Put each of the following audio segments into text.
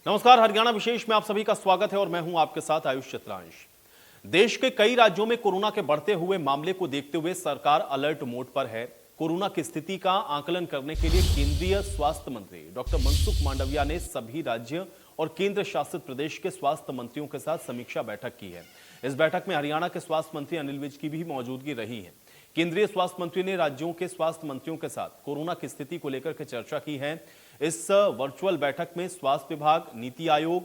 नमस्कार, हरियाणा विशेष में आप सभी का स्वागत है और मैं हूं आपके साथ आयुष चित्रांश। देश के कई राज्यों में कोरोना के बढ़ते हुए मामले को देखते हुए सरकार अलर्ट मोड पर है। कोरोना की स्थिति का आकलन करने के लिए केंद्रीय स्वास्थ्य मंत्री डॉक्टर मनसुख मांडविया ने सभी राज्य और केंद्र शासित प्रदेश के स्वास्थ्य मंत्रियों के साथ समीक्षा बैठक की है। इस बैठक में हरियाणा के स्वास्थ्य मंत्री अनिल विज की भी मौजूदगी रही है। केंद्रीय स्वास्थ्य मंत्री ने राज्यों के स्वास्थ्य मंत्रियों के साथ कोरोना की स्थिति को लेकर के चर्चा की है। इस वर्चुअल बैठक में स्वास्थ्य विभाग, नीति आयोग,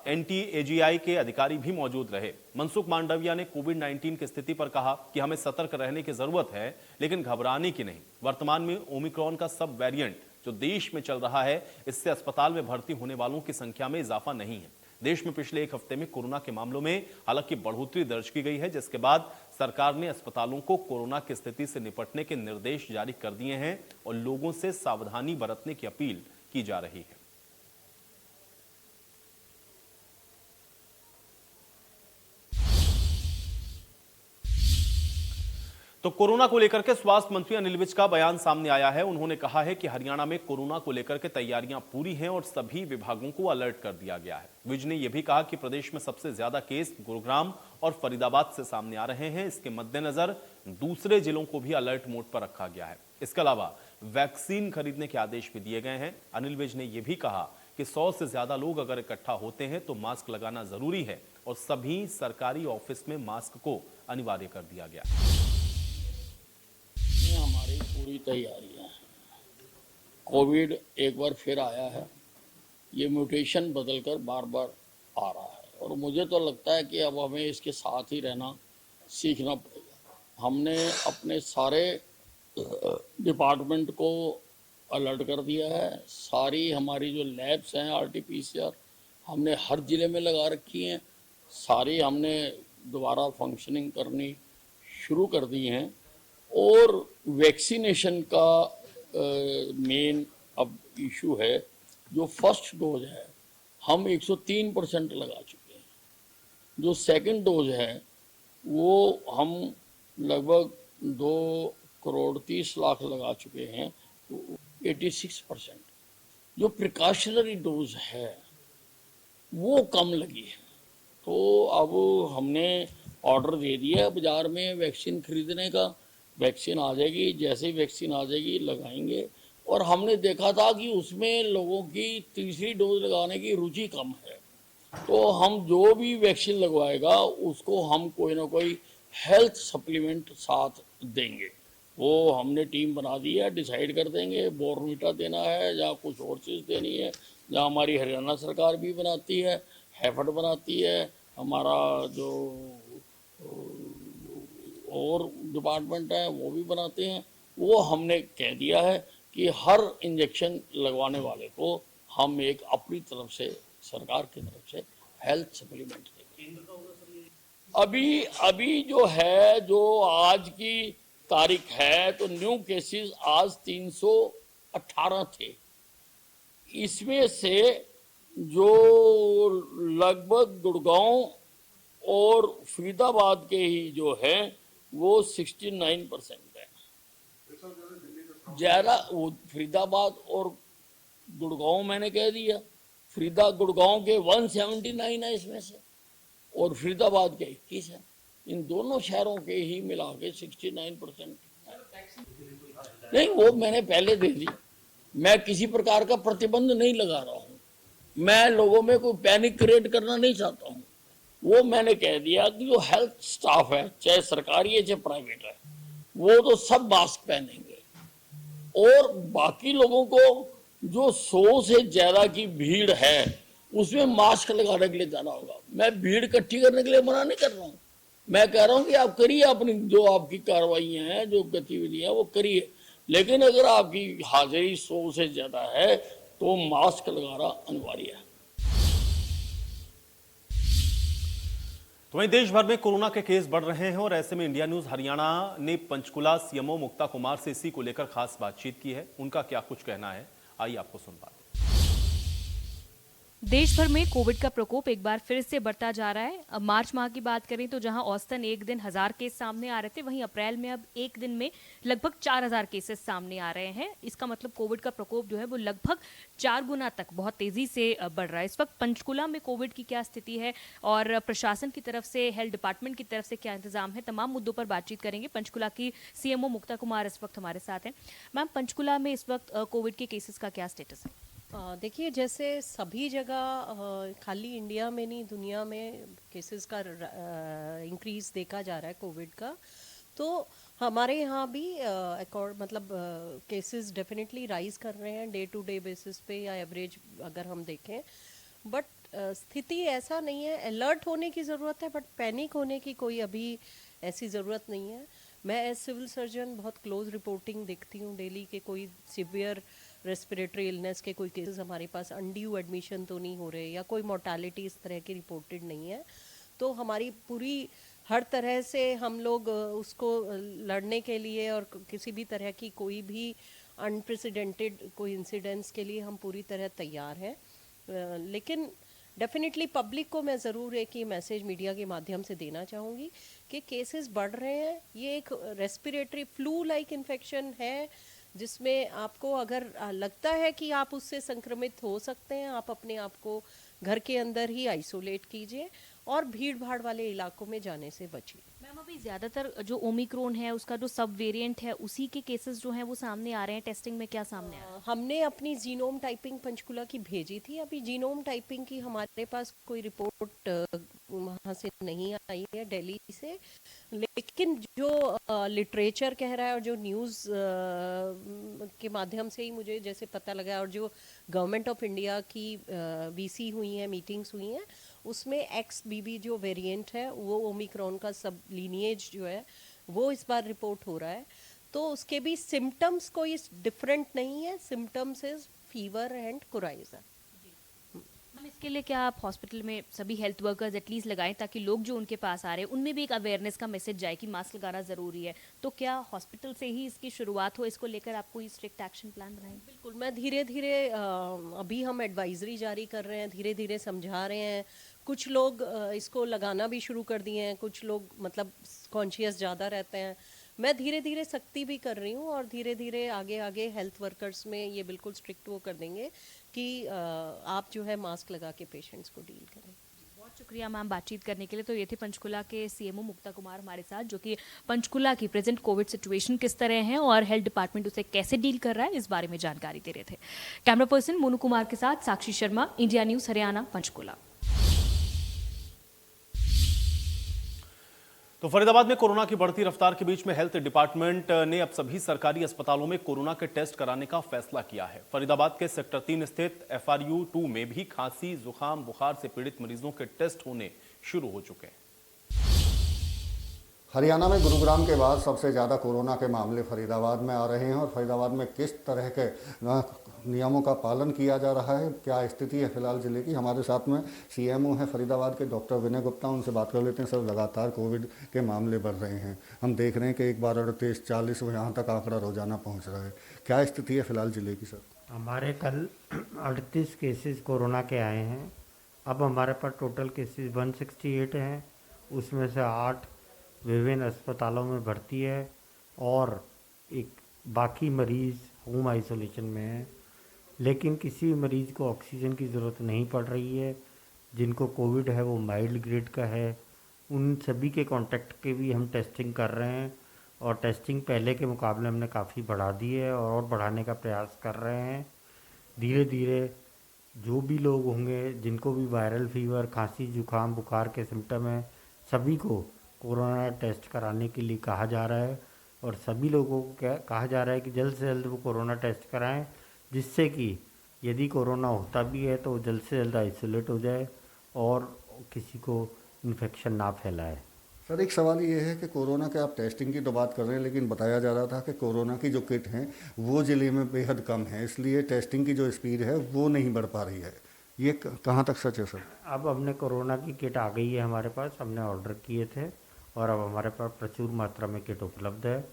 NTAGI के अधिकारी भी मौजूद रहे। मनसुख मांडविया ने कोविड-19 की स्थिति पर कहा कि हमें सतर्क रहने की जरूरत है, लेकिन घबराने की नहीं। वर्तमान में ओमिक्रॉन का सब वेरिएंट जो देश में चल रहा है, इससे अस्पताल में भर्ती होने वालों की संख्या में इजाफा नहीं है। देश में पिछले एक हफ्ते में कोरोना के मामलों में हालांकि बढ़ोतरी दर्ज की गई है, जिसके बाद सरकार ने अस्पतालों को कोरोना की स्थिति से निपटने के निर्देश जारी कर दिए हैं और लोगों से सावधानी बरतने की अपील की जा रही है। तो कोरोना को लेकर के स्वास्थ्य मंत्री अनिल विज का बयान सामने आया है। उन्होंने कहा है कि हरियाणा में कोरोना को लेकर के तैयारियां पूरी हैं और सभी विभागों को अलर्ट कर दिया गया है। विज ने यह भी कहा कि प्रदेश में सबसे ज्यादा केस गुरुग्राम और फरीदाबाद से सामने आ रहे हैं। इसके मद्देनजर दूसरे जिलों को भी अलर्ट मोड पर रखा गया है। इसके अलावा वैक्सीन खरीदने के आदेश भी दिए गए हैं। अनिल विज ने यह भी कहा कि 100 से ज्यादा लोग अगर इकट्ठा होते हैं तो मास्क लगाना जरूरी है और सभी सरकारी ऑफिस में मास्क को अनिवार्य कर दिया गया। हमारी पूरी तैयारियां हैं। कोविड एक बार फिर आया है, ये म्यूटेशन बदलकर बार बार आ रहा है और मुझे तो लगता है कि अब हमें इसके साथ ही रहना सीखना पड़ेगा। हमने अपने सारे डिपार्टमेंट को अलर्ट कर दिया है। सारी हमारी जो लैब्स हैं RT-PCR हमने हर ज़िले में लगा रखी हैं। सारी हमने दोबारा फंक्शनिंग करनी शुरू कर दी हैं और वैक्सीनेशन का मेन अब इशू है। जो फर्स्ट डोज है हम 103% लगा चुके हैं। जो सेकंड डोज है वो हम लगभग 2,30,00,000 लगा चुके हैं, तो 86%। जो प्रिकॉशनरी डोज है वो कम लगी है। तो अब हमने ऑर्डर दे दिया है बाज़ार में वैक्सीन खरीदने का। वैक्सीन आ जाएगी, जैसे ही वैक्सीन आ जाएगी लगाएंगे। और हमने देखा था कि उसमें लोगों की तीसरी डोज लगाने की रुचि कम है, तो हम जो भी वैक्सीन लगवाएगा उसको हम कोई ना कोई हेल्थ सप्लीमेंट साथ देंगे। वो हमने टीम बना दी है, डिसाइड कर देंगे बोर्नविटा देना है या कुछ और चीज़ देनी है। जहाँ हमारी हरियाणा सरकार भी बनाती है, हैफड बनाती है, हमारा जो और डिपार्टमेंट है वो भी बनाते हैं। वो हमने कह दिया है कि हर इंजेक्शन लगवाने वाले को हम एक अपनी तरफ से, सरकार की तरफ से हेल्थ सप्लीमेंट देंगे। अभी जो है, जो आज की तारीख है, तो न्यू केसेस आज 318 थे। इसमें से जो लगभग गुड़गांव और फरीदाबाद के ही जो है वो 69% है। ज़्यादा वो फरीदाबाद और गुड़गांव मैंने कह दिया। गुड़गांव के 179 है इसमें से और फरीदाबाद के 21 है। इन दोनों शहरों के ही मिला के 69%। नहीं, वो मैंने पहले दे दी। मैं किसी प्रकार का प्रतिबंध नहीं लगा रहा हूँ। मैं लोगों में कोई पैनिक क्रिएट करना नहीं चाहता हूँ। वो मैंने कह दिया कि जो हेल्थ स्टाफ है, चाहे सरकारी है चाहे प्राइवेट है, वो तो सब मास्क पहनेंगे और बाकी लोगों को जो 100 से ज़्यादा की भीड़ है उसमें मास्क लगाने के लिए जाना होगा। मैं भीड़ इकट्ठी करने के लिए मना नहीं कर रहा हूँ। मैं कह रहा हूँ कि आप करिए, अपनी जो आपकी कार्रवाइयाँ हैं, जो गतिविधियाँ वो करिए, लेकिन अगर आपकी हाजिरी 100 से ज़्यादा है तो मास्क लगाना अनिवार्य है। तो वहीं देश भर में कोरोना के केस बढ़ रहे हैं और ऐसे में इंडिया न्यूज हरियाणा ने पंचकुला CMO मुक्ता कुमार से इसी को लेकर खास बातचीत की है। उनका क्या कुछ कहना है, आइए आपको सुन पाते हैं। देश भर में कोविड का प्रकोप एक बार फिर से बढ़ता जा रहा है। अब मार्च माह की बात करें तो जहां औसतन एक दिन 1000 केस सामने आ रहे थे, वहीं अप्रैल में अब एक दिन में लगभग 4000 केसेस सामने आ रहे हैं। इसका मतलब कोविड का प्रकोप जो है वो लगभग 4 गुना तक बहुत तेजी से बढ़ रहा है। इस वक्त पंचकुला में कोविड की क्या स्थिति है और प्रशासन की तरफ से, हेल्थ डिपार्टमेंट की तरफ से क्या इंतजाम है, तमाम मुद्दों पर बातचीत करेंगे। पंचकुला की सीएमओ मुक्ता कुमार इस वक्त हमारे साथ हैं। मैम, पंचकुला में इस वक्त कोविड के केसेस का क्या स्टेटस है? देखिए, जैसे सभी जगह खाली इंडिया में नहीं, दुनिया में केसेस का इंक्रीज देखा जा रहा है कोविड का। तो हमारे यहाँ भी मतलब केसेस डेफिनेटली राइज कर रहे हैं डे टू डे बेसिस पे या एवरेज अगर हम देखें। बट स्थिति ऐसा नहीं है, अलर्ट होने की ज़रूरत है, बट पैनिक होने की कोई अभी ऐसी ज़रूरत नहीं है। मैं एज सिविल सर्जन बहुत क्लोज रिपोर्टिंग देखती हूँ डेली के कोई सिवियर रेस्पिरेटरी इलनेस के कोई केसेस हमारे पास अनड्यू एडमिशन तो नहीं हो रहे या कोई मोर्टालिटी इस तरह की रिपोर्टेड नहीं है। तो हमारी पूरी हर तरह से हम लोग उसको लड़ने के लिए और किसी भी तरह की कोई भी अनप्रेसिडेंटेड कोई इंसिडेंट्स के लिए हम पूरी तरह तैयार हैं। लेकिन डेफिनेटली पब्लिक को मैं ज़रूर एक ही मैसेज मीडिया के माध्यम से देना चाहूँगी कि केसेस बढ़ रहे हैं। ये एक रेस्पिरेटरी फ्लू लाइक इन्फेक्शन है जिसमें आपको अगर लगता है कि आप उससे संक्रमित हो सकते हैं, आप अपने आप को घर के अंदर ही आइसोलेट कीजिए और भीड़ भाड़ वाले इलाकों में जाने से बचिए। मैम, अभी ज्यादातर जो ओमिक्रॉन है उसका जो सब वेरिएंट है उसी के केसेस जो हैं वो सामने आ रहे हैं। टेस्टिंग में क्या सामने आ रहा है? हमने अपनी जीनोम टाइपिंग पंचकुला की भेजी थी। अभी जीनोम टाइपिंग की हमारे पास कोई रिपोर्ट वहाँ से नहीं आई है दिल्ली से, लेकिन जो लिटरेचर कह रहा है और जो न्यूज़ के माध्यम से ही मुझे जैसे पता लगा और जो गवर्नमेंट ऑफ इंडिया की वीसी हुई हैं, मीटिंग्स हुई हैं, उसमें XBB जो वेरिएंट है वो ओमिक्रॉन का सब लीनिएज जो है वो इस बार रिपोर्ट हो रहा है। तो उसके भी सिम्टम्स कोई डिफरेंट नहीं है। Symptoms is fever and coryza. Ma'am, इसके लिए क्या आप हॉस्पिटल में सभी हेल्थ वर्कर्स एटलीस्ट लगाएं ताकि लोग जो उनके पास आ रहे हैं उनमें भी एक अवेयरनेस का मैसेज जाए कि मास्क लगाना ज़रूरी है? तो क्या हॉस्पिटल से ही इसकी शुरुआत हो? इसको लेकर आप कोई स्ट्रिक्ट एक्शन प्लान बनाएं? बिल्कुल, मैं धीरे धीरे अभी हम एडवाइजरी जारी कर रहे हैं, धीरे धीरे समझा रहे हैं। कुछ लोग इसको लगाना भी शुरू कर दिए हैं, कुछ लोग मतलब कॉन्शियस ज़्यादा रहते हैं। मैं धीरे धीरे सख्ती भी कर रही हूँ और धीरे धीरे आगे आगे हेल्थ वर्कर्स में ये बिल्कुल स्ट्रिक्ट वो कर देंगे कि आप जो है मास्क लगा के पेशेंट्स को डील करें। बहुत शुक्रिया मैम बातचीत करने के लिए। तो ये थे पंचकुला के सीएमओ मुक्ता कुमार हमारे साथ, जो कि पंचकुला की प्रेजेंट कोविड सिचुएशन किस तरह है और हेल्थ डिपार्टमेंट उसे कैसे डील कर रहा है इस बारे में जानकारी दे रहे थे। कैमरा पर्सन मोनू कुमार के साथ साक्षी शर्मा, इंडिया न्यूज़ हरियाणा, पंचकुला। तो फरीदाबाद में कोरोना की बढ़ती रफ्तार के बीच में हेल्थ डिपार्टमेंट ने अब सभी सरकारी अस्पतालों में कोरोना के टेस्ट कराने का फैसला किया है। फरीदाबाद के सेक्टर 3 स्थित FRU 2 में भी खांसी, जुकाम, बुखार से पीड़ित मरीजों के टेस्ट होने शुरू हो चुके हैं। हरियाणा में गुरुग्राम के बाद सबसे ज़्यादा कोरोना के मामले फरीदाबाद में आ रहे हैं और फरीदाबाद में किस तरह के नियमों का पालन किया जा रहा है, क्या स्थिति है फिलहाल जिले की। हमारे साथ में सीएमओ है फरीदाबाद के डॉक्टर विनय गुप्ता, उनसे बात कर लेते हैं। सर, लगातार कोविड के मामले बढ़ रहे हैं, हम देख रहे हैं कि एक बार 38, 40 यहाँ तक आंकड़ा रोजाना पहुँच रहा है, क्या स्थिति है फिलहाल जिले की? सर, हमारे कल 38 केसेस कोरोना के आए हैं। अब हमारे पास टोटल केसेस 168 हैं, उसमें से 8 विभिन्न अस्पतालों में भर्ती है और एक बाकी मरीज़ होम आइसोलेशन में है। लेकिन किसी मरीज़ को ऑक्सीजन की ज़रूरत नहीं पड़ रही है। जिनको कोविड है वो माइल्ड ग्रेड का है, उन सभी के कांटेक्ट के भी हम टेस्टिंग कर रहे हैं और टेस्टिंग पहले के मुकाबले हमने काफ़ी बढ़ा दी है और बढ़ाने का प्रयास कर रहे हैं। धीरे धीरे जो भी लोग होंगे जिनको भी वायरल फीवर, खांसी, जुकाम, बुखार के सिम्टम हैं, सभी को कोरोना टेस्ट कराने के लिए कहा जा रहा है और सभी लोगों को कहा जा रहा है कि जल्द से जल्द वो कोरोना टेस्ट कराएं, जिससे कि यदि कोरोना होता भी है तो जल्द से जल्द आइसोलेट हो जाए और किसी को इन्फेक्शन ना फैलाए। सर, एक सवाल ये है कि कोरोना के आप टेस्टिंग की तो बात कर रहे हैं, लेकिन बताया जा रहा था कि कोरोना की जो किट हैं वो ज़िले में बेहद कम है, इसलिए टेस्टिंग की जो स्पीड है वो नहीं बढ़ पा रही है, ये कहाँ तक सच है? सर, अब हमने कोरोना की किट आ गई है हमारे पास, हमने ऑर्डर किए थे और अब हमारे पास प्रचुर मात्रा में किट उपलब्ध है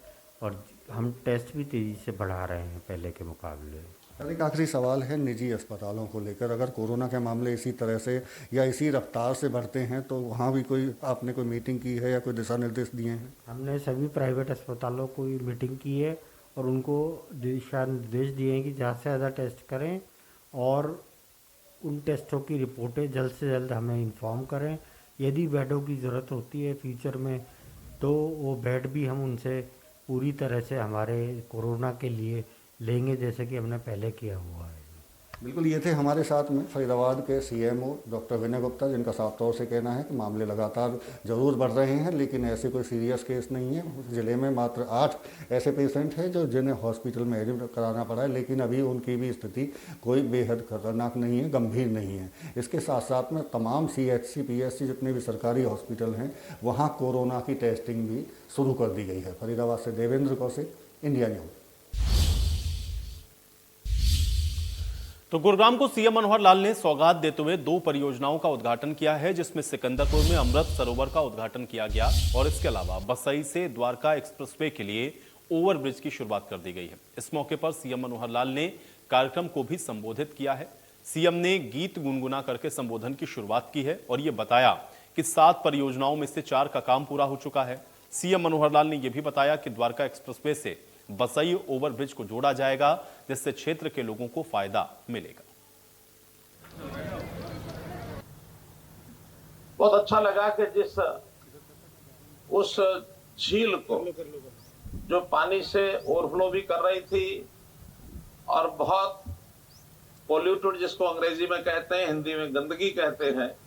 और हम टेस्ट भी तेज़ी से बढ़ा रहे हैं पहले के मुकाबले। सर, एक आखिरी सवाल है निजी अस्पतालों को लेकर। अगर कोरोना के मामले इसी तरह से या इसी रफ्तार से बढ़ते हैं तो वहाँ भी कोई आपने कोई मीटिंग की है या कोई दिशा निर्देश दिए हैं? हमने सभी प्राइवेट अस्पतालों को मीटिंग की है और उनको दिशा निर्देश दिए हैं कि ज़्यादा से ज़्यादा टेस्ट करें और उन टेस्टों की रिपोर्टें जल्द से जल्द हमें इन्फॉर्म करें। यदि बेडों की ज़रूरत होती है फ्यूचर में तो वो बेड भी हम उनसे पूरी तरह से हमारे कोरोना के लिए लेंगे, जैसे कि हमने पहले किया हुआ है। बिल्कुल, ये थे हमारे साथ में फरीदाबाद के सीएमओ डॉक्टर विनय गुप्ता, जिनका साफ तौर से कहना है कि मामले लगातार ज़रूर बढ़ रहे हैं लेकिन ऐसे कोई सीरियस केस नहीं है। ज़िले में मात्र 8 ऐसे पेशेंट हैं जिन्हें हॉस्पिटल में एडमिट कराना पड़ा है, लेकिन अभी उनकी भी स्थिति कोई बेहद खतरनाक नहीं है, गंभीर नहीं है। इसके साथ साथ में तमाम CHC PSC जितने भी सरकारी हॉस्पिटल हैं वहाँ कोरोना की टेस्टिंग भी शुरू कर दी गई है। फरीदाबाद से देवेंद्र कौशिक, इंडिया न्यूज़। तो गुरुग्राम को सीएम मनोहर लाल ने सौगात देते हुए 2 परियोजनाओं का उद्घाटन किया है, जिसमें सिकंदरपुर में अमृत सरोवर का उद्घाटन किया गया और इसके अलावा बसई से द्वारका एक्सप्रेसवे के लिए ओवरब्रिज की शुरुआत कर दी गई है। इस मौके पर सीएम मनोहर लाल ने कार्यक्रम को भी संबोधित किया है। सीएम ने गीत गुनगुना करके संबोधन की शुरुआत की है और यह बताया कि 7 परियोजनाओं में से 4 का काम पूरा हो चुका है। सीएम मनोहर लाल ने यह भी बताया कि द्वारका एक्सप्रेसवे से बसई ओवरब्रिज को जोड़ा जाएगा, जिससे क्षेत्र के लोगों को फायदा मिलेगा। बहुत अच्छा लगा कि जिस उस झील को जो पानी से ओवरफ्लो भी कर रही थी और बहुत पोल्यूटेड, जिसको अंग्रेजी में कहते हैं, हिंदी में गंदगी कहते हैं,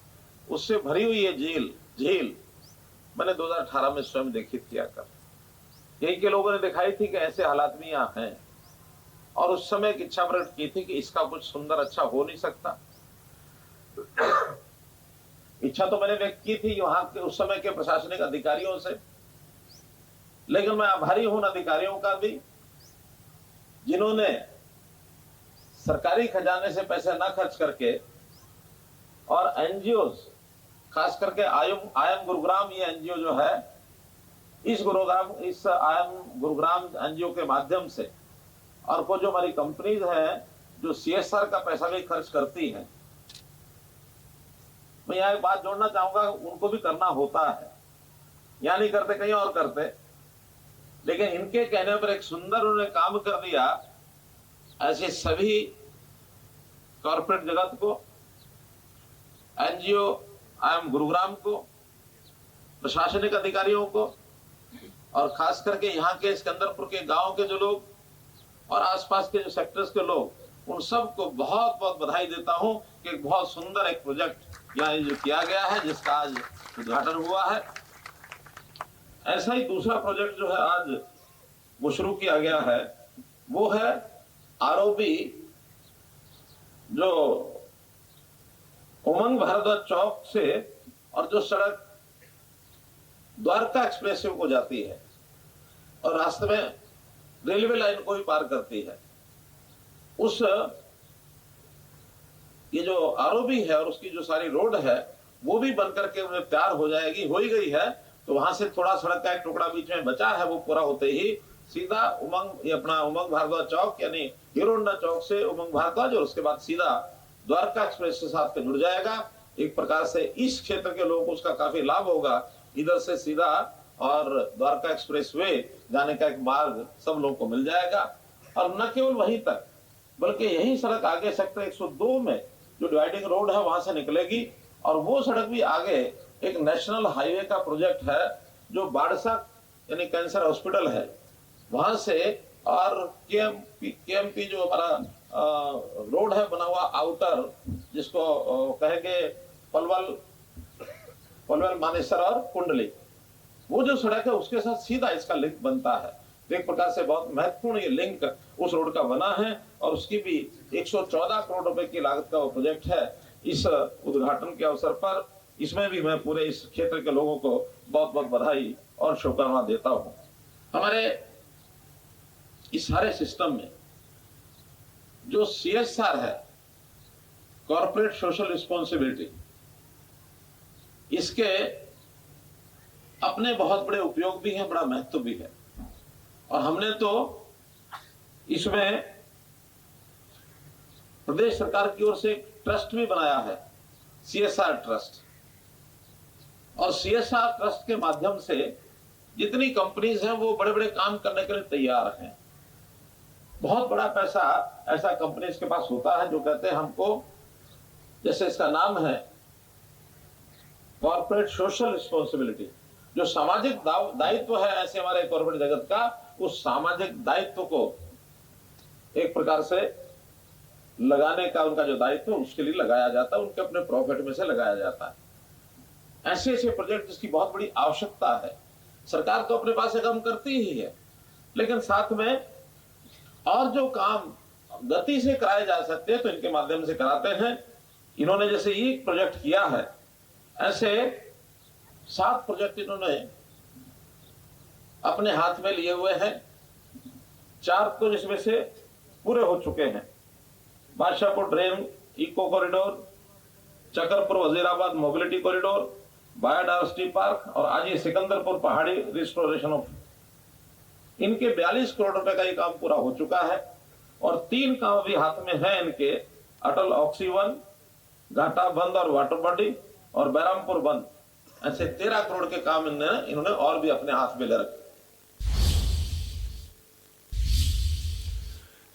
उससे भरी हुई ये झील मैंने 2018 में स्वयं देखी थी आकर। यही के लोगों ने दिखाई थी कि ऐसे हालात भी यहाँ हैं और उस समय एक इच्छा प्रकट की थी कि इसका कुछ सुंदर अच्छा हो नहीं सकता। इच्छा तो मैंने व्यक्त की थी वहां के उस समय के प्रशासनिक अधिकारियों से, लेकिन मैं आभारी हूं उन अधिकारियों का भी जिन्होंने सरकारी खजाने से पैसे न खर्च करके और एनजीओ, खास करके आयम गुरुग्राम, ये एनजीओ जो है, इस आयम गुरुग्राम एनजीओ के माध्यम से और वो जो हमारी कंपनीज हैं जो CSR का पैसा भी खर्च करती हैं, मैं यहाँ एक बात जोड़ना चाहूंगा, उनको भी करना होता है, यहाँ नहीं करते कहीं और करते, लेकिन इनके कहने पर एक सुंदर उन्होंने काम कर दिया। ऐसे सभी कॉर्पोरेट जगत को, एनजीओ आयम गुरुग्राम को, प्रशासनिक अधिकारियों को और खास करके यहाँ के सिकंदरपुर के गांव के जो लोग और आसपास के जो सेक्टर्स के लोग, उन सबको बहुत बहुत बधाई देता हूं कि एक बहुत सुंदर एक प्रोजेक्ट यहाँ जो किया गया है, जिसका आज उद्घाटन हुआ है। ऐसा ही दूसरा प्रोजेक्ट जो है आज वो शुरू किया गया है, वो है ROB, जो उमंग भारद्वाज चौक से और जो सड़क द्वारका एक्सप्रेसवे को जाती है और रास्ते में रेलवे लाइन को भी पार करती है, उस ये जो ROB है और उसकी जो सारी रोड है वो भी बनकर के तैयार हो जाएगी, हो ही गई है। तो वहां से थोड़ा सड़क का एक टुकड़ा बीच में बचा है, वो पूरा होते ही सीधा उमंग भारद्वाज चौक यानी हीरो होंडा चौक से उमंग भारद्वाज और उसके बाद सीधा द्वारका एक्सप्रेस के साथ जुड़ जाएगा। एक प्रकार से इस क्षेत्र के लोगों को उसका काफी लाभ होगा, इधर से सीधा और द्वारका एक्सप्रेसवे जाने का एक मार्ग सब लोगों को मिल जाएगा। और न केवल वहीं तक, बल्कि यही सड़क आगे सेक्टर 102 में जो डिवाइडिंग रोड है वहां से निकलेगी और वो सड़क भी आगे एक नेशनल हाईवे का प्रोजेक्ट है जो बाड़सा यानी कैंसर हॉस्पिटल है वहां से, और केएमपी जो हमारा रोड है बना हुआ आउटर, जिसको कहेंगे पलवल मानेसर और कुंडली, वो जो सड़क है उसके साथ सीधा इसका लिंक बनता है। तो एक प्रकार से बहुत महत्वपूर्ण ये लिंक उस रोड का बना है और उसकी भी 114 करोड़ रुपए की लागत का वो प्रोजेक्ट है। इस उद्घाटन के अवसर पर इसमें भी मैं पूरे इस क्षेत्र के लोगों को बहुत बहुत बधाई और शुभकामना देता हूं। हमारे इस सारे सिस्टम में जो CSR है, कॉर्पोरेट सोशल रिस्पॉन्सिबिलिटी, इसके अपने बहुत बड़े उपयोग भी हैं, बड़ा महत्व भी है। और हमने तो इसमें प्रदेश सरकार की ओर से एक ट्रस्ट भी बनाया है, CSR ट्रस्ट। और CSR ट्रस्ट के माध्यम से जितनी कंपनीज हैं वो बड़े बड़े काम करने के लिए तैयार हैं। बहुत बड़ा पैसा ऐसा कंपनीज के पास होता है जो कहते हैं हमको, जैसे इसका नाम है कॉर्पोरेट सोशल रिस्पॉन्सिबिलिटी, जो सामाजिक दायित्व है ऐसे हमारे कॉर्पोरेट जगत का, उस सामाजिक दायित्व को एक प्रकार से लगाने का उनका जो दायित्व उसके लिए लगाया जाता है, उनके अपने प्रॉफिट में से लगाया जाता है। ऐसे ऐसे प्रोजेक्ट जिसकी बहुत बड़ी आवश्यकता है, सरकार तो अपने पास से काम करती ही है, लेकिन साथ में और जो काम गति से कराए जा सकते हैं तो इनके माध्यम से कराते हैं। इन्होंने जैसे ये प्रोजेक्ट किया है, ऐसे 7 प्रोजेक्ट इन्होंने अपने हाथ में लिए हुए हैं। 4 तो जिसमें से पूरे हो चुके हैं, Badshahpur drain eco corridor, Chakarpur Wazirabad mobility corridor, biodiversity park और आज ये सिकंदरपुर पहाड़ी रिस्टोरेशन ऑफ, इनके 42 करोड़ रुपए का ये काम पूरा हो चुका है। और 3 काम भी हाथ में है इनके, अटल ऑक्सीवन, घाटा बंद और वाटर बॉडी और बैरामपुर बंद, ऐसे 13 करोड़ के काम इन्होंने और भी अपने हाथ में ले रखे।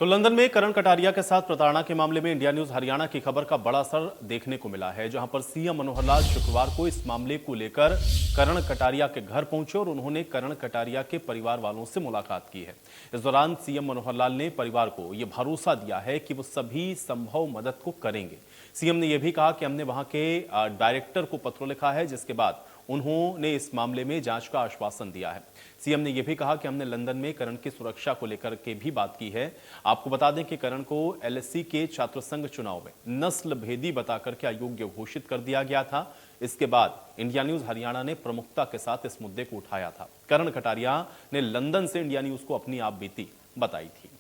तो लंदन में करण कटारिया के साथ प्रताड़ना के मामले में इंडिया न्यूज हरियाणा की खबर का बड़ा असर देखने को मिला है, जहां पर सीएम मनोहर लाल शुक्रवार को इस मामले को लेकर करण कटारिया के घर पहुंचे और उन्होंने करण कटारिया के परिवार वालों से मुलाकात की है। इस दौरान सीएम मनोहर लाल ने परिवार को यह भरोसा दिया है कि वो सभी संभव मदद को करेंगे। सीएम ने यह भी कहा कि हमने वहां के डायरेक्टर को पत्र लिखा है, जिसके बाद उन्होंने इस मामले में जांच का आश्वासन दिया है। सीएम ने यह भी कहा कि हमने लंदन में करण की सुरक्षा को लेकर के भी बात की है। आपको बता दें कि करण को LSE के छात्र संघ चुनाव में नस्ल भेदी बताकर के अयोग्य घोषित कर दिया गया था। इसके बाद इंडिया न्यूज हरियाणा ने प्रमुखता के साथ इस मुद्दे को उठाया था। करण कटारिया ने लंदन से इंडिया न्यूज को अपनी आप बीती बताई थी।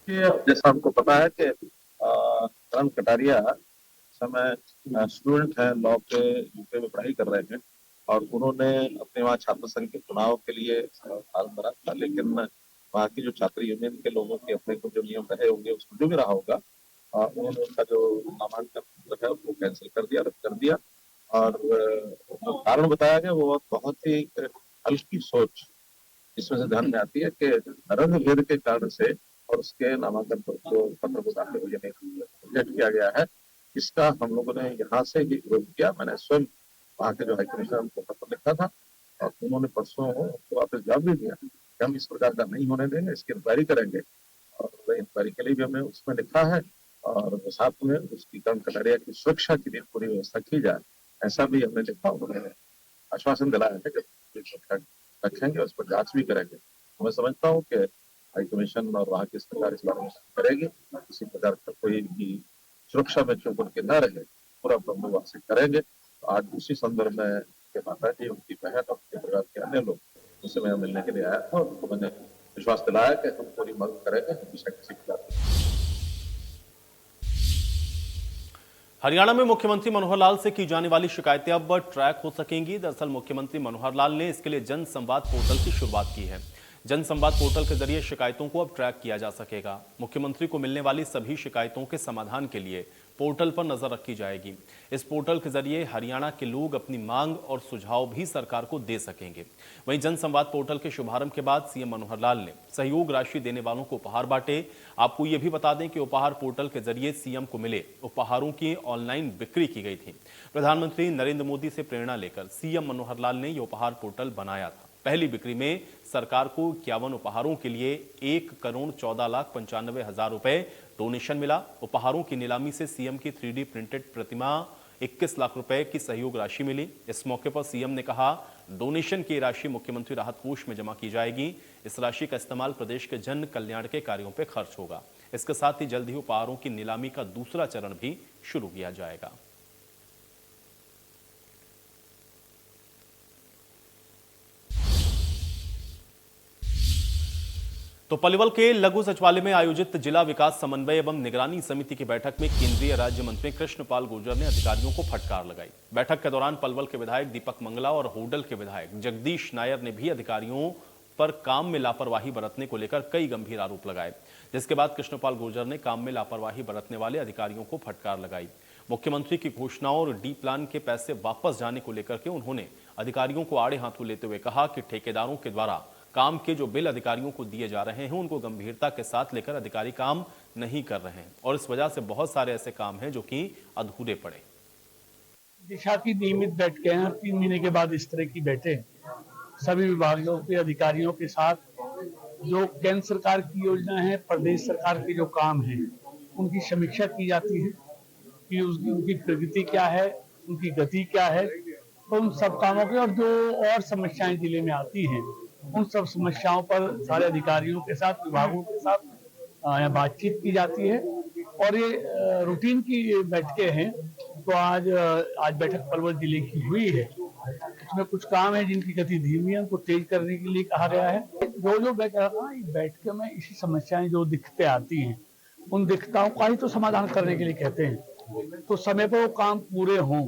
जैसा हमको पता है कि करण कटारिया समय स्टूडेंट है, लॉ के यूके में पढ़ाई कर रहे हैं और उन्होंने अपने वहाँ छात्र संघ के चुनाव के लिए फॉर्म भरा था, लेकिन वहाँ की जो छात्र यूनियन के लोगों के अपने को जो नियम रहे होंगे उसमें जो भी रहा होगा, उन्होंने उनका जो नामांकन है वो कैंसिल कर दिया, रद्द कर दिया। और जो कारण बताया गया वो बहुत ही हल्की सोच इसमें से ध्यान में आती है कि रंग भेद के कारण से और उसके नामांकन पत्र को दाखिल रिजेक्ट किया गया है। इसका हम लोगों ने यहाँ से ही विरोध किया। मैंने स्वयं वहाँ के जो हाई कमिश्नर को पत्र लिखा था और उन्होंने परसों उसको वापस जवाब भी दिया कि हम इस प्रकार का नहीं होने देंगे, इसकी इंक्वायरी करेंगे। और इंक्वायरी के लिए भी हमने उसमें लिखा है और साथ में उसकी करण कटारिया की सुरक्षा के लिए पूरी व्यवस्था की जाए, ऐसा भी हमने लिखा। उन्होंने आश्वासन दिलाया है कि सुरक्षा रखेंगे, उस पर जांच भी करेंगे। मैं समझता हूँ कि हाई कमीशन और वहाँ की सरकार इस बारे में करेगी, किसी प्रकार का कोई भी सुरक्षा में चूक के न रहे, पूरा बंदोबस्त से करेंगे। तो आज उसी संदर्भ में के माता जी, उनकी बहन और उनके परिवार के अन्य लोग उनसे मैं मिलने के लिए आया था और उनको मैंने विश्वास दिलाया कि हम पूरी मदद करेंगे हमेशा किसी प्रकार। हरियाणा में मुख्यमंत्री मनोहर लाल से की जाने वाली शिकायतें अब ट्रैक हो सकेंगी। दरअसल मुख्यमंत्री मनोहर लाल ने इसके लिए जन संवाद पोर्टल की शुरुआत की है। जन संवाद पोर्टल के जरिए शिकायतों को अब ट्रैक किया जा सकेगा। मुख्यमंत्री को मिलने वाली सभी शिकायतों के समाधान के लिए पोर्टल पर नजर रखी जाएगी। इस पोर्टल के जरिए हरियाणा के लोग अपनी मांग और सुझाव भी सरकार को दे सकेंगे। वहीं जन संवाद पोर्टल के शुभारंभ के बाद सीएम मनोहर लाल ने सहयोग राशि देने वालों को उपहार बांटे। आपको यह भी बता दें कि उपहार पोर्टल के जरिए सीएम को मिले उपहारों की ऑनलाइन बिक्री की गई थी। प्रधानमंत्री नरेंद्र मोदी से प्रेरणा लेकर सीएम मनोहर लाल ने यह उपहार पोर्टल बनाया था। पहली बिक्री में सरकार को 51 उपहारों के लिए 1,14,95,000 रुपए डोनेशन मिला। उपहारों की नीलामी से सीएम की 3D प्रिंटेड प्रतिमा 21 लाख रुपए की सहयोग राशि मिली। इस मौके पर सीएम ने कहा, डोनेशन की राशि मुख्यमंत्री राहत कोष में जमा की जाएगी। इस राशि का इस्तेमाल प्रदेश के जन कल्याण के कार्यों पर खर्च होगा। इसके साथ ही जल्द ही उपहारों की नीलामी का दूसरा चरण भी शुरू किया जाएगा। तो पलवल के लघु सचिवालय में आयोजित जिला विकास समन्वय एवं निगरानी समिति की बैठक में केंद्रीय राज्य मंत्री कृष्णपाल गुर्जर ने अधिकारियों को फटकार लगाई। बैठक के दौरान पलवल के विधायक दीपक मंगला और होडल के विधायक जगदीश नायर ने भी अधिकारियों पर काम में लापरवाही बरतने को लेकर कई गंभीर आरोप लगाए, जिसके बाद कृष्णपाल गुर्जर ने काम में लापरवाही बरतने वाले अधिकारियों को फटकार लगाई। मुख्यमंत्री की घोषणाओं और डी प्लान के पैसे वापस जाने को लेकर के उन्होंने अधिकारियों को आड़े हाथों लेते हुए कहा कि ठेकेदारों के द्वारा काम के जो बिल अधिकारियों को दिए जा रहे हैं उनको गंभीरता के साथ लेकर अधिकारी काम नहीं कर रहे हैं और इस वजह से बहुत सारे ऐसे काम हैं जो कि अधूरे पड़े। दिशा की नियमित बैठकें हैं, 3 महीने के बाद इस तरह की बैठकें सभी विभागों के अधिकारियों के साथ, जो केंद्र सरकार की योजना है, प्रदेश सरकार के जो काम है, उनकी समीक्षा की जाती है कि उनकी प्रगति क्या है, उनकी गति क्या है, तो उन सब कामों के और जो और समस्याएं जिले में आती हैं उन सब समस्याओं पर सारे अधिकारियों के साथ, विभागों के साथ बातचीत की जाती है और ये रूटीन की बैठकें हैं। तो आज बैठक पलवल जिले की हुई है। इसमें कुछ काम है जिनकी गति धीमी है, उनको तेज करने के लिए कहा गया है। जो बैठक में इसी समस्याएं जो दिक्कतें आती हैं उन दिक्कतों का ही तो समाधान करने के लिए कहते हैं। तो समय पर वो काम पूरे हों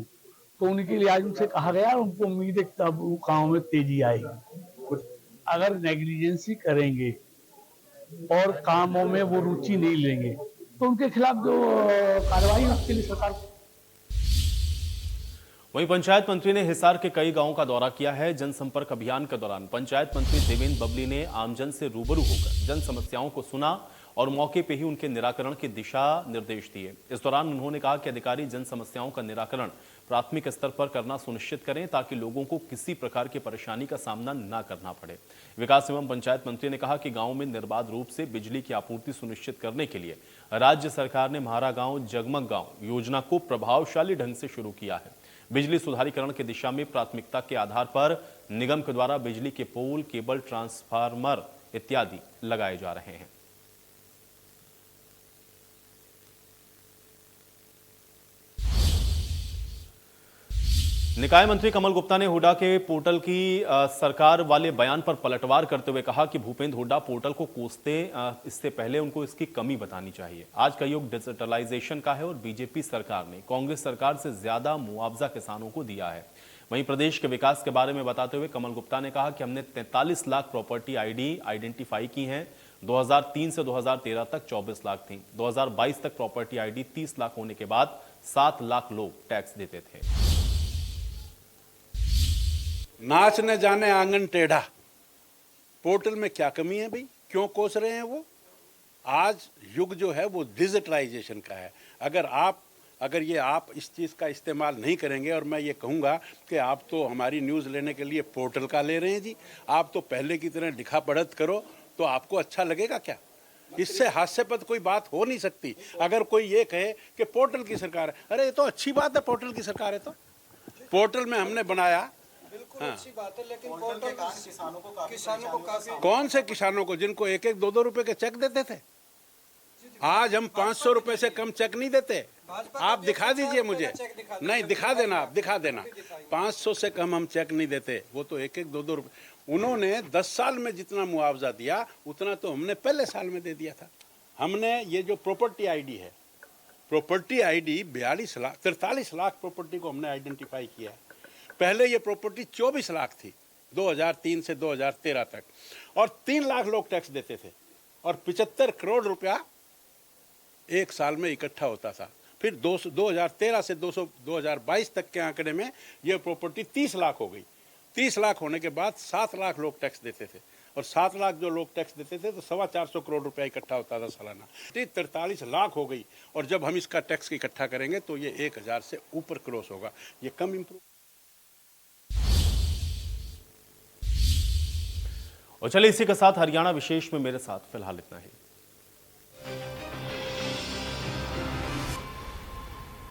तो उनके लिए आज उनसे कहा गया, उनको उम्मीद है तब वो कामों में तेजी आएगी। अगर नेग्लिजेंसी करेंगे और कामों में वो रुचि नहीं लेंगे तो उनके खिलाफ जो कार्रवाई उसके लिए सरकार। वहीं पंचायत मंत्री ने हिसार के कई गांवों का दौरा किया है। जनसंपर्क अभियान के दौरान पंचायत मंत्री देवेंद्र बबली ने आमजन से रूबरू होकर जन समस्याओं को सुना और मौके पर ही उनके निराकरण के दिशा निर्देश दिए। इस दौरान उन्होंने कहा कि अधिकारी जन समस्याओं का निराकरण प्राथमिक स्तर पर करना सुनिश्चित करें ताकि लोगों को किसी प्रकार की परेशानी का सामना न करना पड़े। विकास एवं पंचायत मंत्री ने कहा कि गांव में निर्बाध रूप से बिजली की आपूर्ति सुनिश्चित करने के लिए राज्य सरकार ने म्हारा गांव जगमग गांव योजना को प्रभावशाली ढंग से शुरू किया है। बिजली सुधारीकरण की दिशा में प्राथमिकता के आधार पर निगम के द्वारा बिजली के पोल, केबल, ट्रांसफार्मर इत्यादि लगाए जा रहे हैं। निकाय मंत्री कमल गुप्ता ने हुड्डा के पोर्टल की सरकार वाले बयान पर पलटवार करते हुए कहा कि भूपेंद्र हुड्डा पोर्टल को कोसते इससे पहले उनको इसकी कमी बतानी चाहिए। आज का युग डिजिटलाइजेशन का है और बीजेपी सरकार ने कांग्रेस सरकार से ज्यादा मुआवजा किसानों को दिया है। वहीं प्रदेश के विकास के बारे में बताते हुए कमल गुप्ता ने कहा कि हमने 43 लाख प्रॉपर्टी आईडी आइडेंटिफाई की हैं। 2003 से 2013 तक 24 लाख थी। 2022 तक प्रॉपर्टी आईडी 30 लाख होने के बाद 7 लाख लोग टैक्स देते थे। नाच न जाने आंगन टेढ़ा, पोर्टल में क्या कमी है भाई, क्यों कोस रहे हैं वो? आज युग जो है वो डिजिटलाइजेशन का है। अगर ये आप इस चीज़ का इस्तेमाल नहीं करेंगे, और मैं ये कहूँगा कि आप तो हमारी न्यूज़ लेने के लिए पोर्टल का ले रहे हैं जी, आप तो पहले की तरह लिखा पढ़त करो तो आपको अच्छा लगेगा क्या? इससे हास्यास्पद कोई बात हो नहीं सकती। अगर कोई ये कहे कि पोर्टल की सरकार है, अरे ये तो अच्छी बात है, पोर्टल की सरकार है तो पोर्टल में हमने बनाया। हाँ। अच्छी बात है, लेकिन पोर्टल किसानों को काफी, कौन से किसानों को जिनको 1-1, 2-2 रुपए के चेक देते थे? आज हम 500 रुपए से कम चेक नहीं देते। आप दिखा दीजिए मुझे, नहीं दिखा देना, आप दिखा देना। 500 से कम हम चेक नहीं देते, वो तो 1-1, 2-2 रुपए। उन्होंने 10 साल में जितना मुआवजा दिया उतना तो हमने पहले साल में दे दिया था। हमने ये जो प्रॉपर्टी आईडी है, प्रॉपर्टी आईडी 43 लाख प्रॉपर्टी को हमने आइडेंटिफाई किया है। पहले ये प्रॉपर्टी 24 लाख थी 2003 से 2013 तक, और 3 लाख लोग टैक्स देते थे और 75 करोड़ रुपया एक साल में इकट्ठा होता था। फिर 2013 से 2022 तक के आंकड़े में ये प्रॉपर्टी 30 लाख हो गई। 30 लाख होने के बाद 7 लाख लोग टैक्स देते थे, और 7 लाख जो लोग टैक्स देते थे तो 425 करोड़ रुपया इकट्ठा होता था सालाना। 43 लाख हो गई, और जब हम इसका टैक्स इकट्ठा करेंगे तो ये 1000 से ऊपर क्रॉस होगा। ये कम इम्प्रूव। और चलिए इसी के साथ हरियाणा विशेष में मेरे साथ फिलहाल इतना ही।